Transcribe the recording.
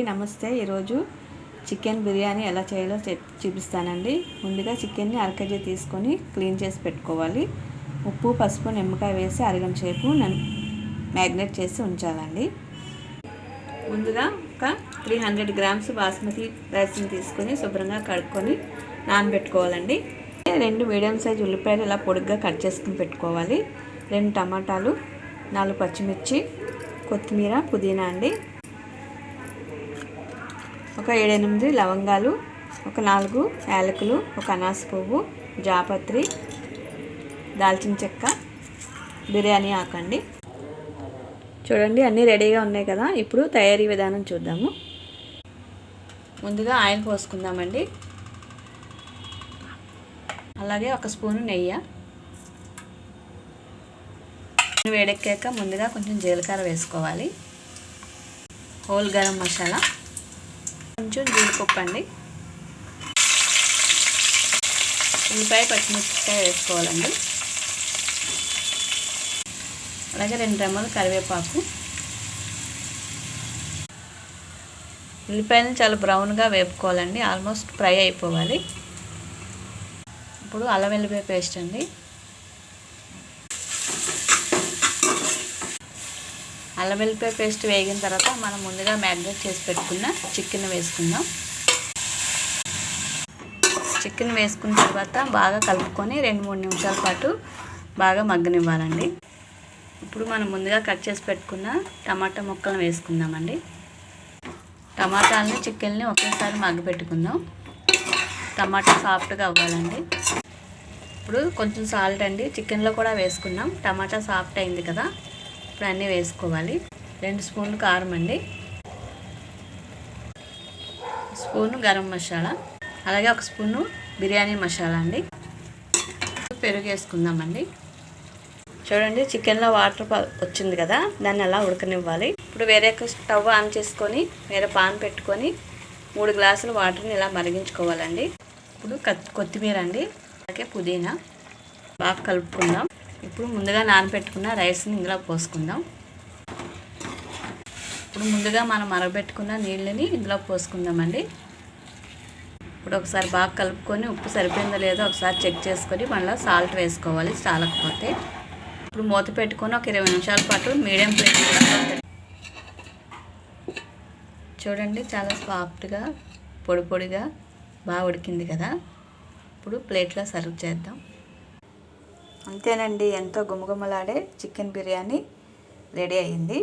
అండి, నమస్తే. ఈరోజు చికెన్ బిర్యానీ ఎలా చేయాలో చూపిస్తానండి. ముందుగా చికెన్ని అరకేజీ తీసుకొని క్లీన్ చేసి పెట్టుకోవాలి. ఉప్పు, పసుపు, నిమ్మకాయ వేసి అరగంట సేపు మ్యాగ్నేట్ చేసి ఉంచాలండి. ముందుగా ఒక 300 గ్రామ్స్ బాస్మతి రైస్ని తీసుకొని శుభ్రంగా కడుక్కొని నానబెట్టుకోవాలండి. 2 మీడియం సైజ్ ఉల్లిపాయలు ఇలా పొడుగ్గా కట్ చేసుకుని పెట్టుకోవాలి. 2 టమాటాలు, 4 పచ్చిమిర్చి, కొత్తిమీర, పుదీనా అండి. ఒక 7-8 లవంగాలు, ఒక 4 యాలకులు, ఒక అనాస పువ్వు, జాపత్రి, దాల్చిన చెక్క, బిర్యానీ ఆకు అండి. చూడండి, అన్నీ రెడీగా ఉన్నాయి కదా. ఇప్పుడు తయారీ విధానం చూద్దాము. ముందుగా ఆయిల్ పోసుకుందామండి. అలాగే ఒక స్పూను నెయ్యి. వేడెక్కాక ముందుగా కొంచెం జీలకర్ర వేసుకోవాలి. హోల్ గరం మసాలా, కొంచెం జీడిపప్పు అండి, ఉల్లిపాయ, పచ్చిమిరపకాయ వేసుకోవాలండి. అలాగే 2 రెమ్మలు కరివేపాకు. ఉల్లిపాయలను చాలా బ్రౌన్గా వేపుకోవాలండి, ఆల్మోస్ట్ ఫ్రై అయిపోవాలి. ఇప్పుడు అల్లం వెల్లిపాయ పేస్ట్ అండి. అల్లం వెల్లిపాయ పేస్ట్ వేగిన తర్వాత మనం ముందుగా మ్యారినేట్ చేసి పెట్టుకున్న చికెన్ వేసుకుందాం. చికెన్ వేసుకున్న తర్వాత బాగా కలుపుకొని 2-3 నిమిషాల పాటు బాగా మగ్గనివ్వాలండి. ఇప్పుడు మనం ముందుగా కట్ చేసి పెట్టుకున్న టమాటా ముక్కలను వేసుకుందామండి. టమాటాలని, చికెన్ని ఒకేసారి మగ్గపెట్టుకుందాం. టమాటా సాఫ్ట్గా అవ్వాలండి. ఇప్పుడు కొంచెం సాల్ట్ అండి, చికెన్లో కూడా వేసుకున్నాం. టమాటా సాఫ్ట్ అయింది కదా, ఇప్పుడు అన్నీ వేసుకోవాలి. 2 స్పూన్లు కారం అండి, స్పూను గరం మసాలా, అలాగే 1 స్పూను బిర్యానీ మసాలా అండి. పెరుగు వేసుకుందామండి. చూడండి, చికెన్లో వాటర్ వచ్చింది కదా, దాన్ని అలా ఉడకనివ్వాలి. ఇప్పుడు వేరే స్టవ్ ఆన్ చేసుకొని వేరే పాన్ పెట్టుకొని 3 గ్లాసులు వాటర్ని ఇలా మరిగించుకోవాలండి. ఇప్పుడు కొత్తిమీర అండి, అలాగే పుదీనా బాగా కలుపుకుందాం. ఇప్పుడు ముందుగా నానబెట్టుకున్న రైస్ని ఇందులో పోసుకుందాం. ఇప్పుడు ముందుగా మనం మరగబెట్టుకున్న నీళ్ళని ఇందులో పోసుకుందామండి. ఇప్పుడు ఒకసారి బాగా కలుపుకొని ఉప్పు సరిపోయిందో లేదో ఒకసారి చెక్ చేసుకొని మళ్ళీ సాల్ట్ వేసుకోవాలి చాలకపోతే. ఇప్పుడు మూత పెట్టుకొని ఒక 20 నిమిషాల పాటు మీడియం ఫ్లేమ్లో చూడండి, చాలా సాఫ్ట్గా పొడి పొడిగా బాగా ఉడికింది కదా. ఇప్పుడు ప్లేట్లో సర్వ్ చేద్దాం. అంతేనండి, ఎంతో గుమగుమలాడే చికెన్ బిర్యానీ రెడీ అయ్యింది.